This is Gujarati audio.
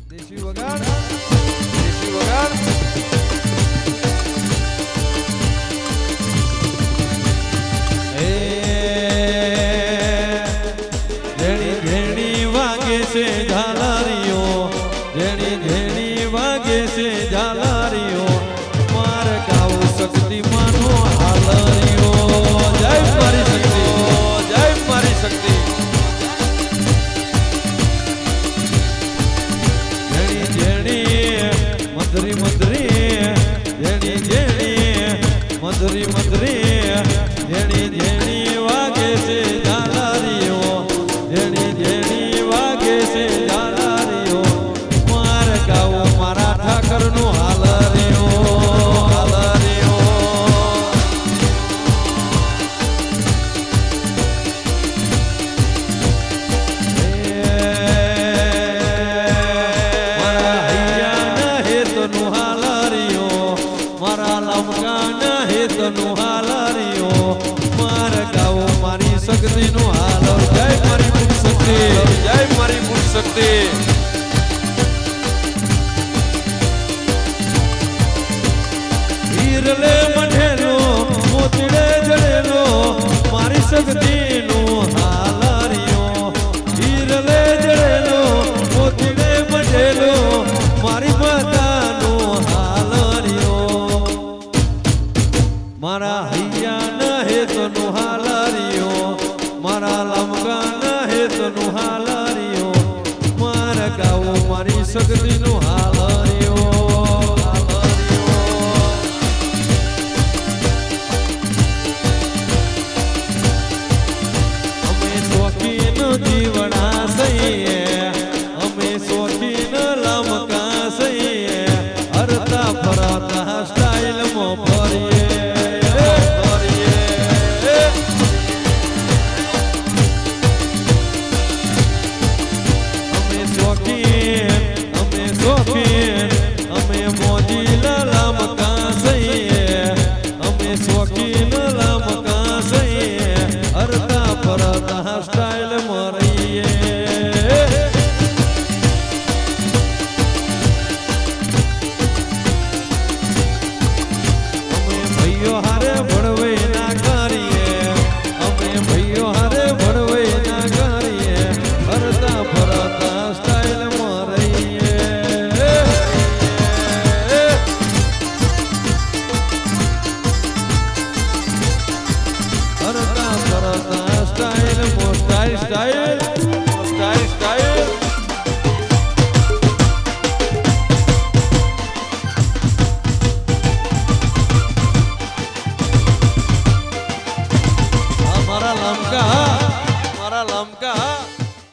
દેશી વગાડ દેશી વગાડ જેણી જેણી વાગે છે ઝાલારીઓ જેણી જેણી વાગે છે ઝાલારીઓ માર ગાવું શક્તિ માનો હાલરીઓ જય મારી શક્તિ જય મારી શક્તિ જેણી જેણી મધરી મધરી જેણી જેણી મધરી મધરી જેણી જેણી વાગે છે ઝાલારીઓ જેણી જેણી વાગે છે ઝાલારીઓ માર ગાવું મારા ઠાકરનું હાલરીઓ હાલરીઓ મારા હૈયાના હેતનું હાલરીઓ મારા લમકાના હેતનું હાલરીઓ માર ગાવું મારી શક્તિનું હાલર જય મારી મૂળ શક્તિ જય મારી મૂળ શક્તિ હીરલે મઢેલો મોતીડે જડેલો મારી શક્તિનું હાલરીઓ હીરલે જડેલો મોતીડે મઢેલો મારી માતાનું હાલરીઓ મારા હૈયાના હેતનું હાલરીઓ મારા લમકાના હેતનું હાલરીઓ મારા ગાવું મારી શક્તિનું હાલરીઓ